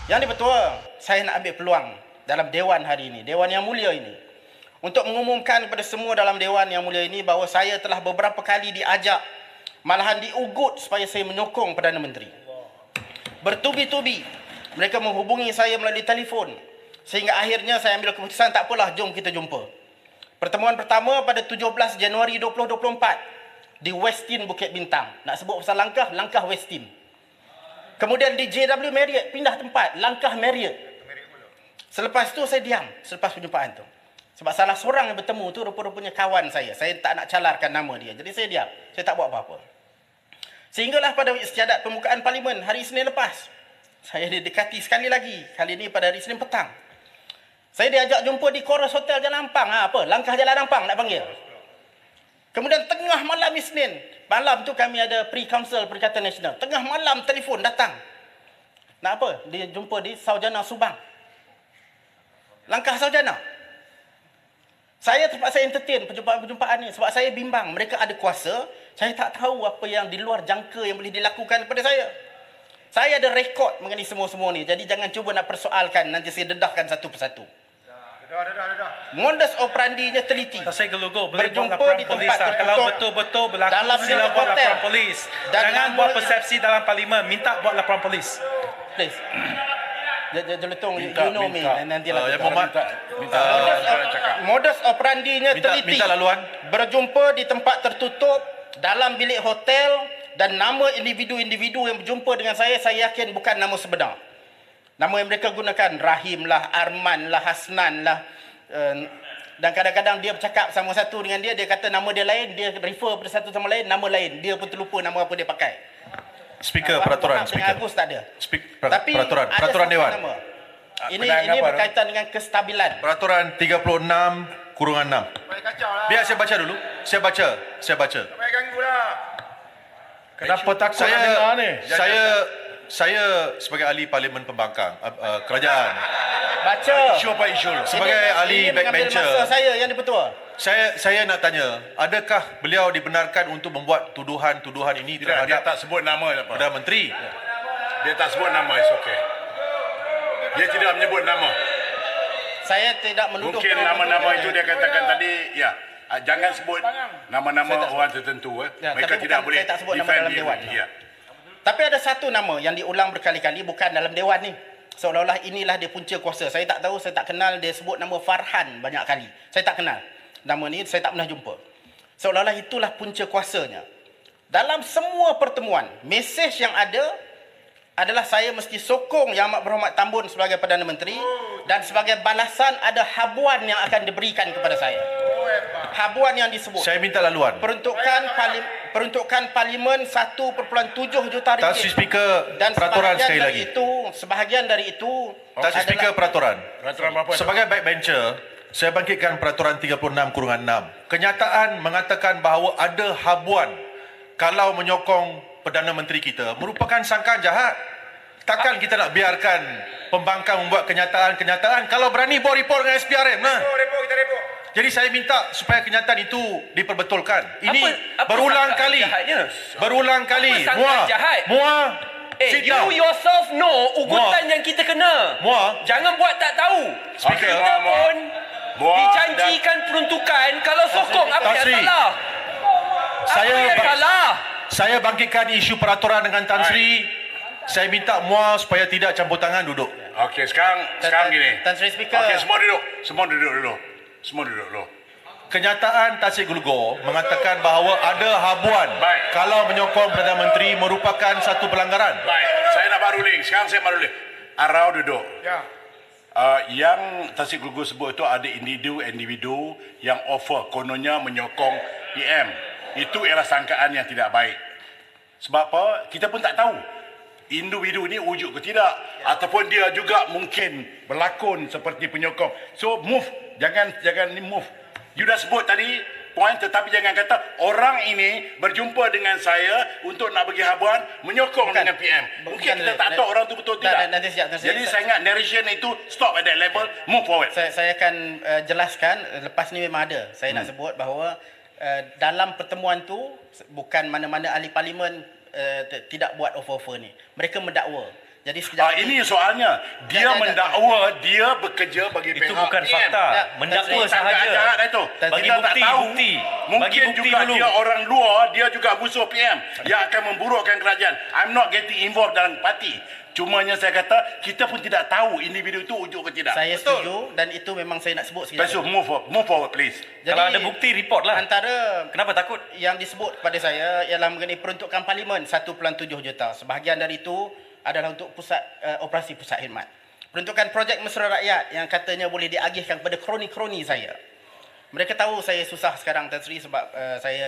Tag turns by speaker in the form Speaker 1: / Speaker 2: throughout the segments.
Speaker 1: Yang Dipertua, saya nak ambil peluang dalam Dewan hari ini, Dewan yang mulia ini, untuk mengumumkan kepada semua dalam Dewan yang mulia ini bahawa saya telah beberapa kali diajak, malahan diugut supaya saya menyokong Perdana Menteri. Bertubi-tubi mereka menghubungi saya melalui telefon, sehingga akhirnya saya ambil keputusan, tak apalah, jom kita jumpa. Pertemuan pertama pada 17 Januari 2024 di Westin Bukit Bintang. Nak sebut pasal langkah Westin. Kemudian di JW Marriott, pindah tempat, langkah Marriott. Selepas tu saya diam, selepas perjumpaan tu. Sebab salah seorang yang bertemu tu rupa-rupanya kawan saya. Saya tak nak calarkan nama dia. Jadi saya diam, saya tak buat apa-apa. Sehinggalah pada istiadat pembukaan Parlimen hari Isnin lepas, saya didekati sekali lagi. Kali ini pada hari Isnin petang. Saya diajak jumpa di Chorus Hotel Jalan Ampang. Langkah Jalan Ampang nak panggil. Kemudian tengah malam Isnin, malam tu kami ada pre-council Perikatan Nasional. Tengah malam telefon datang. Nak apa? Dia jumpa di Saujana Subang. Langkah Saujana. Saya terpaksa entertain perjumpaan-perjumpaan ni sebab saya bimbang. Mereka ada kuasa, saya tak tahu apa yang di luar jangka yang boleh dilakukan kepada saya. Saya ada rekod mengenai semua-semua ni. Jadi jangan cuba nak persoalkan, nanti saya dedahkan satu persatu. Modus operandinya teliti.
Speaker 2: Saya gelugur, boleh buat
Speaker 1: Berjumpa
Speaker 2: laporan
Speaker 1: di
Speaker 2: polis
Speaker 1: tempat
Speaker 2: lah. Kalau
Speaker 1: tertutup
Speaker 2: betul-betul berlaku,
Speaker 1: dalam
Speaker 2: sila
Speaker 1: bilik
Speaker 2: buat
Speaker 1: hotel.
Speaker 2: laporan polis.
Speaker 1: Dan
Speaker 2: Jangan
Speaker 1: nama-
Speaker 2: buat persepsi dalam parlimen, minta buat laporan polis.
Speaker 1: Please. Jeletung, you know me. Nantilah.
Speaker 3: Yang Muhammad
Speaker 1: Modus operandinya teliti.
Speaker 3: minta laluan.
Speaker 1: Berjumpa di tempat tertutup dalam bilik hotel, dan nama individu-individu yang berjumpa dengan saya yakin bukan nama sebenar. Nama yang mereka gunakan Rahim lah, Arman lah, Hasnan lah. Dan kadang-kadang dia bercakap sama satu dengan dia kata nama dia lain, dia refer pada satu sama lain, nama lain. Dia pun terlupa nama apa dia pakai.
Speaker 3: Speaker peraturan,
Speaker 1: Dengan
Speaker 3: speaker.
Speaker 1: Agus tak ada. Tapi
Speaker 3: Peraturan,
Speaker 1: ada
Speaker 3: peraturan
Speaker 1: satu
Speaker 3: Dewan.
Speaker 1: nama. Ini berkaitan dengan kestabilan.
Speaker 3: Peraturan 36/6. Biar saya baca dulu. Saya baca.
Speaker 4: Kenapa takut nak dengar ni?
Speaker 3: Saya sebagai ahli Parlimen Pembangkang kerajaan,
Speaker 1: Baca.
Speaker 3: sebagai ahli
Speaker 1: mengambil
Speaker 3: backbencher,
Speaker 1: masa saya yang Dipertua.
Speaker 3: saya nak tanya, adakah beliau dibenarkan untuk membuat tuduhan-tuduhan ini
Speaker 4: Tidak, dia
Speaker 3: terhadap
Speaker 4: tak sebut nama apa.
Speaker 3: Perdana Menteri?
Speaker 4: Dia tak sebut nama, it's okay. Dia tidak menyebut nama.
Speaker 1: Saya tidak menuduh.
Speaker 4: Mungkin nama-nama itu dia katakan tadi, ya. Jangan sebut nama-nama orang tertentu.
Speaker 1: Ya,
Speaker 4: Mereka
Speaker 1: tapi
Speaker 4: tidak
Speaker 1: bukan-
Speaker 4: boleh
Speaker 1: saya tak sebut nama
Speaker 4: defend
Speaker 1: dalam
Speaker 4: dia.
Speaker 1: Dewan.
Speaker 4: Ya.
Speaker 1: Tapi ada satu nama yang diulang berkali-kali, bukan dalam Dewan ni. Seolah-olah inilah dia punca kuasa. Saya tak tahu, saya tak kenal. Dia sebut nama Farhan banyak kali. Saya tak kenal. Nama ni saya tak pernah jumpa. Seolah-olah itulah punca kuasanya. Dalam semua pertemuan, mesej yang ada adalah saya mesti sokong Yang Amat Berhormat Tambun sebagai Perdana Menteri, dan sebagai balasan ada habuan yang akan diberikan kepada saya. Habuan yang disebut.
Speaker 3: Saya minta laluan.
Speaker 1: Peruntukan Parlimen 1.7 juta
Speaker 3: Tak Sri
Speaker 1: ringgit.
Speaker 3: Speaker,
Speaker 1: Dan
Speaker 3: peraturan sekali lagi.
Speaker 1: Sebahagian dari itu
Speaker 3: Tak Sri Speaker, peraturan.
Speaker 4: Peraturan apa?
Speaker 3: Sebagai backbencher, saya bangkitkan peraturan 36/6. Kenyataan mengatakan bahawa ada habuan kalau menyokong Perdana Menteri kita merupakan sangkaan jahat. Takkan kita nak biarkan pembangkang membuat kenyataan-kenyataan kalau berani buat report dengan SPRM lah. Jadi saya minta supaya kenyataan itu diperbetulkan. Ini
Speaker 5: Apa
Speaker 3: berulang
Speaker 5: sangkaan
Speaker 3: kali.
Speaker 5: jahatnya?
Speaker 3: Berulang kali.
Speaker 5: Apa sangkaan jahat?
Speaker 3: Sit
Speaker 5: You
Speaker 3: down.
Speaker 5: yourself know ugutan yang kita kena. Jangan buat tak tahu.
Speaker 3: Speaker.
Speaker 5: Kita pun dijanjikan peruntukan. Kalau sokong, apa
Speaker 3: Tan
Speaker 5: yang
Speaker 3: Sri.
Speaker 5: salah? Apa yang salah?
Speaker 3: Saya bangkitkan isu peraturan dengan Tan Sri. Saya minta MUA supaya tidak campur tangan duduk.
Speaker 4: Okey, sekarang gini.
Speaker 1: Tan Sri Speaker.
Speaker 4: Okey, semua duduk dulu.
Speaker 3: Kenyataan Tan Sri Gulgor mengatakan bahawa ada habuan
Speaker 4: Baik.
Speaker 3: kalau menyokong Perdana Menteri merupakan satu pelanggaran.
Speaker 4: Baik, saya nak baru link. Sekarang saya baru link. Arau duduk. Ya. Yang Tasik Gulgul sebut itu ada individu yang offer kononnya menyokong PM. Itu ialah sangkaan yang tidak baik. Sebab apa? Kita pun tak tahu individu ini wujud ke tidak, ataupun dia juga mungkin berlakon seperti penyokong. So move, jangan ni move. You dah sebut tadi point, tetapi jangan kata orang ini berjumpa dengan saya untuk nak bagi habuan menyokong dengan PM. Mungkin kita tak tahu orang tu betul tidak.
Speaker 1: Nanti sekejap.
Speaker 4: Jadi saya ingat narration itu stop at that level, move forward.
Speaker 1: Saya akan jelaskan. Lepas ni memang ada. Saya nak sebut bahawa dalam pertemuan tu bukan mana-mana ahli parlimen tidak buat offer-offer ni. Mereka mendakwa. Jadi sekejap lagi-
Speaker 4: Ini soalnya. Dia
Speaker 1: Jangan,
Speaker 4: mendakwa dia bekerja bagi
Speaker 2: Itu
Speaker 4: pihak
Speaker 2: bukan
Speaker 4: PM.
Speaker 2: fakta.
Speaker 1: Tak,
Speaker 2: Mendakwa
Speaker 1: tak,
Speaker 2: sahaja.
Speaker 4: Jahat itu.
Speaker 2: Bagi
Speaker 4: Kita tak
Speaker 2: bukti,
Speaker 4: tahu.
Speaker 2: bukti.
Speaker 4: Mungkin
Speaker 2: Bagi bukti
Speaker 4: juga
Speaker 2: dulu.
Speaker 4: dia orang luar, dia juga musuh PM yang akan memburukkan kerajaan. I'm not getting involved dalam parti. Cumanya saya kata, kita pun tidak tahu individu itu ujuk ke tidak.
Speaker 1: Saya setuju dan itu memang saya nak sebut sekejap.
Speaker 4: Lepas tu, move forward please.
Speaker 2: Kalau ada bukti, report lah.
Speaker 1: Antara
Speaker 2: Kenapa takut?
Speaker 1: yang disebut pada saya ialah mengenai peruntukan parlimen 1.7 juta. Sebahagian dari itu adalah untuk pusat operasi pusat khidmat. Peruntukan projek mesra rakyat yang katanya boleh diagihkan kepada kroni-kroni saya. Mereka tahu saya susah sekarang Tan Sri sebab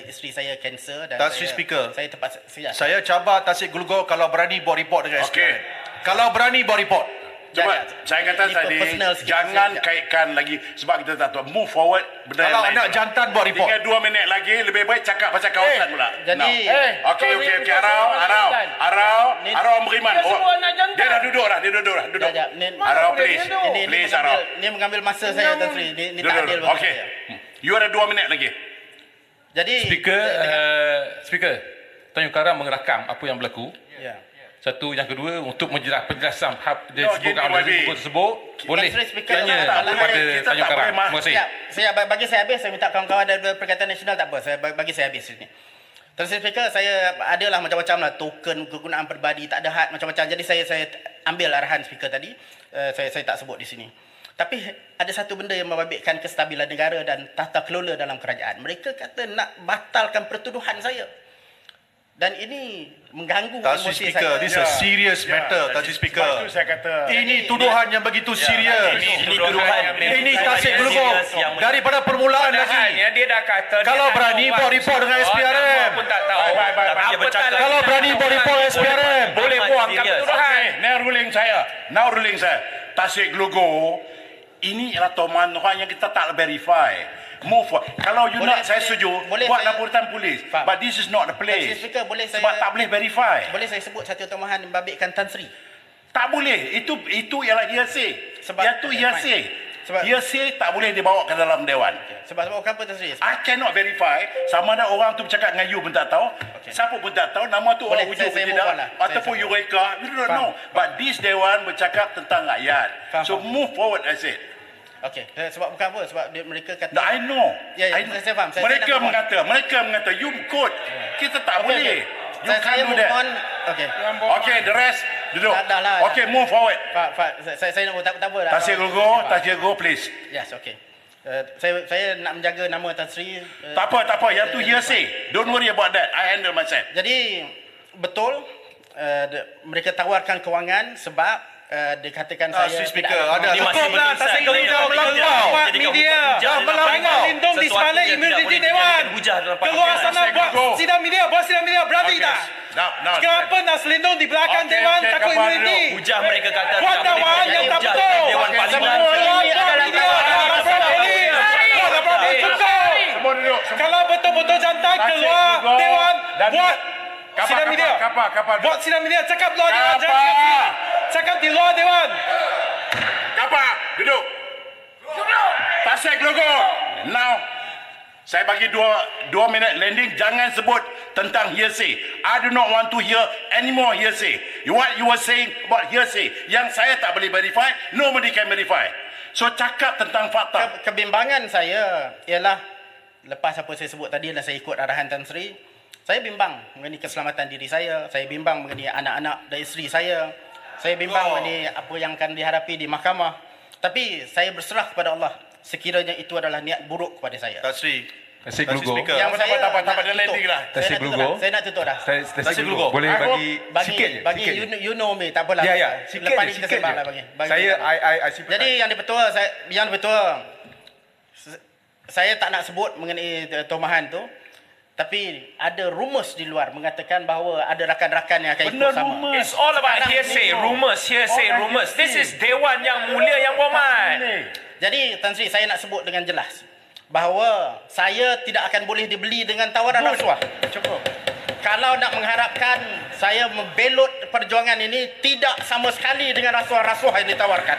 Speaker 1: isteri saya kanser dan
Speaker 3: Tan Sri Speaker.
Speaker 1: saya terpaksa
Speaker 3: Saya cabar Tasik Glugor kalau berani buat report dengan
Speaker 4: Okey.
Speaker 3: SPRM. Kalau berani buat report.
Speaker 4: Cuba,
Speaker 1: Jangan.
Speaker 4: saya kata
Speaker 1: Ini
Speaker 4: tadi,
Speaker 1: personal sikit.
Speaker 4: jangan
Speaker 1: Saya-
Speaker 4: kaitkan lagi sebab kita tak tahu. Move forward. Benda
Speaker 3: Kalau
Speaker 4: yang lain.
Speaker 3: anak jantan buat report.
Speaker 4: Tinggal 2 minit lagi, lebih baik cakap pasal kawasan pula.
Speaker 1: jadi-
Speaker 4: Now. Okey, Arau beriman. Dia dah duduk dah, duduk.
Speaker 1: Sekejap, ni-
Speaker 4: Arau, please.
Speaker 1: Ini
Speaker 4: Please, Arau.
Speaker 1: mengambil masa saya Tan Sri. Ini tak adil bagi
Speaker 4: Okey.
Speaker 1: saya.
Speaker 4: You ada 2 minit lagi.
Speaker 1: Jadi
Speaker 6: Speaker, Tanjung Karang mengerakam apa yang berlaku.
Speaker 1: ya.
Speaker 6: Satu, yang kedua untuk penjelasan hak dia
Speaker 4: No,
Speaker 6: sebutkan
Speaker 4: gini,
Speaker 6: oleh
Speaker 4: YB.
Speaker 6: buku tersebut boleh
Speaker 1: Tan Sri Speaker,
Speaker 6: tanya
Speaker 1: tak boleh.
Speaker 6: kepada
Speaker 4: Kita
Speaker 6: Tanjung
Speaker 4: tak
Speaker 6: Karang.
Speaker 4: boleh
Speaker 6: Terima kasih.
Speaker 1: Saya bagi saya habis, saya minta kawan-kawan dari Perikatan Nasional tak apa. Bagi saya habis sini. Tan Sri Speaker, saya adalah macam-macam lah token kegunaan peribadi, tak ada had macam-macam. Jadi saya ambil arahan speaker tadi. Saya tak sebut di sini. Tapi ada satu benda yang membabitkan kestabilan negara dan tata kelola dalam kerajaan. Mereka kata nak batalkan pertuduhan saya. Dan ini mengganggu
Speaker 3: Tan Sri
Speaker 1: emosi
Speaker 3: Speaker,
Speaker 1: saya.
Speaker 3: this is a serious matter, Tan Sri Speaker.
Speaker 4: Sebab tu saya kata.
Speaker 3: Ini tuduhan yang begitu serius.
Speaker 2: Ini tuduhan
Speaker 3: Ini Tasik Glugor. Daripada permulaan lagi.
Speaker 5: Dia dah kata
Speaker 3: Kalau berani buat report dengan SPRM.
Speaker 5: pun tak tahu.
Speaker 2: Tapi dia bercakap.
Speaker 3: Kalau berani buat report SPRM.
Speaker 5: Boleh buangkan
Speaker 2: Serius.
Speaker 5: pertuduhan.
Speaker 4: Now ruling saya. Tasik Glugor, ini adalah toman-toman yang kita tak verify. Move forward. Kalau you
Speaker 1: Boleh
Speaker 4: nak, saya
Speaker 1: saya-
Speaker 4: setuju.
Speaker 1: boleh
Speaker 4: Buat
Speaker 1: saya-
Speaker 4: laporan polis.
Speaker 1: Faham.
Speaker 4: But this is not the
Speaker 1: Tan
Speaker 4: place.
Speaker 1: Sri Speaker, boleh
Speaker 4: Sebab
Speaker 1: saya
Speaker 4: tak boleh verify.
Speaker 1: boleh saya sebut satu tomahan yang membabitkan Tan Sri?
Speaker 4: Tak boleh. Itu ialah hearsay.
Speaker 1: Sebab-
Speaker 4: Itu
Speaker 1: okay,
Speaker 4: hearsay.
Speaker 1: Sebab-
Speaker 4: Hearsay tak boleh dibawa ke dalam dewan.
Speaker 1: Sebab apa Tan Sri?
Speaker 4: I cannot verify sama ada orang tu bercakap dengan you pun tak tahu. Siapa pun tak tahu nama tu
Speaker 1: Boleh,
Speaker 4: orang wujud
Speaker 1: saya
Speaker 4: pun
Speaker 1: move
Speaker 4: tidak.
Speaker 1: on lah.
Speaker 4: Ataupun
Speaker 1: Saya
Speaker 4: you reka. You don't
Speaker 1: Faham,
Speaker 4: know. But this dewan bercakap tentang rakyat.
Speaker 1: Faham,
Speaker 4: So
Speaker 1: faham.
Speaker 4: move forward I said.
Speaker 1: Okey, sebab bukan apa, sebab mereka kata
Speaker 4: No, I know.
Speaker 1: Ya, ya,
Speaker 4: I know.
Speaker 1: saya faham. Saya
Speaker 4: Mereka
Speaker 1: nak
Speaker 4: mengata you good. Kita tak
Speaker 1: Okey,
Speaker 4: boleh.
Speaker 1: okey.
Speaker 4: You
Speaker 1: Saya
Speaker 4: can't do
Speaker 1: move
Speaker 4: that.
Speaker 1: on. Okey.
Speaker 4: Okay, the rest duduk.
Speaker 1: Dah lah,
Speaker 4: Okay,
Speaker 1: dah.
Speaker 4: move forward.
Speaker 1: Pak, saya nak tak apa dah.
Speaker 4: Tasik Glugor, please.
Speaker 1: Yes, okey. Saya nak menjaga nama Tan Sri.
Speaker 4: Tak apa. Yang tu hearsay. Don't worry about that. I handle myself.
Speaker 1: Jadi betul mereka tawarkan kewangan sebab dikatakan
Speaker 3: Tan
Speaker 1: saya
Speaker 3: Sri Speaker,
Speaker 1: tidak
Speaker 3: ada
Speaker 2: Ini masih
Speaker 3: cukup lah,
Speaker 2: betul,
Speaker 3: Tasik
Speaker 2: Sir.
Speaker 3: Glugor dah melampau.
Speaker 2: media.
Speaker 3: Dah melampau.
Speaker 2: Lindung di sebalik immunity Dewan. Keluar sana buat sidang media, berani tak?
Speaker 4: Now.
Speaker 2: Kenapa nak selindung di belakang
Speaker 4: Okey,
Speaker 2: Dewan
Speaker 4: okey,
Speaker 2: takut
Speaker 4: kapan
Speaker 2: immunity?
Speaker 4: duduk?
Speaker 2: Hujah mereka kata
Speaker 5: Buat dakwaan yang tak betul.
Speaker 2: Dewan
Speaker 1: Okey,
Speaker 2: Parlimen.
Speaker 1: semua ini adalah
Speaker 4: Semua duduk.
Speaker 2: Kalau betul-betul jantan keluar Dewan buat sidang media.
Speaker 4: Kapal.
Speaker 2: Buat sidang media, cakap luar Dewan.
Speaker 4: Kapal.
Speaker 2: Jangan cakap sini. Cakap di luar Dewan.
Speaker 4: Kapal. Duduk. Tasik Glugor. Now. Saya bagi 2 minit landing. Jangan sebut tentang hearsay. I do not want to hear any more hearsay. What you were saying about hearsay. Yang saya tak boleh verify. Nobody can verify. So cakap tentang fakta.
Speaker 1: Kebimbangan saya ialah lepas apa saya sebut tadi dan saya ikut arahan Tan Sri, saya bimbang mengenai keselamatan diri saya bimbang mengenai anak-anak dan isteri saya bimbang mengenai apa yang akan dihadapi di mahkamah. Tapi saya berserah kepada Allah sekiranya itu adalah niat buruk kepada saya.
Speaker 3: Tan Sri.
Speaker 6: Tasik
Speaker 3: Tan Sri
Speaker 6: Glugor.
Speaker 3: Speaker.
Speaker 1: Yang saya
Speaker 4: tak apa,
Speaker 1: nak
Speaker 4: dia landing
Speaker 1: tutup.
Speaker 4: lah.
Speaker 6: Tasik Glugor.
Speaker 1: Saya nak tutup dah.
Speaker 6: Tasik Glugor.
Speaker 3: Boleh
Speaker 6: bagi sikit je.
Speaker 1: Bagi
Speaker 6: sikit je.
Speaker 1: you know me, tak apalah.
Speaker 6: Ya, ya. Sikit
Speaker 1: Lepas
Speaker 6: je,
Speaker 1: ni kita
Speaker 6: sikit
Speaker 1: sembang
Speaker 6: je.
Speaker 1: lah bagi.
Speaker 6: Saya, I sympathize.
Speaker 1: Jadi yang betul, saya tak nak sebut mengenai tomahan tu. Tapi ada rumus di luar mengatakan bahawa ada rakan-rakan yang akan ikut sama.
Speaker 5: It's all about
Speaker 1: Sekarang
Speaker 5: hearsay,
Speaker 1: ini-
Speaker 5: hearsay, rumors. This is Dewan yang mulia yang berhormat.
Speaker 1: Jadi Tan Sri, saya nak sebut dengan jelas bahawa saya tidak akan boleh dibeli dengan tawaran rasuah.
Speaker 4: Cukup.
Speaker 1: Kalau nak mengharapkan saya membelot perjuangan ini tidak sama sekali dengan rasuah-rasuah yang ditawarkan.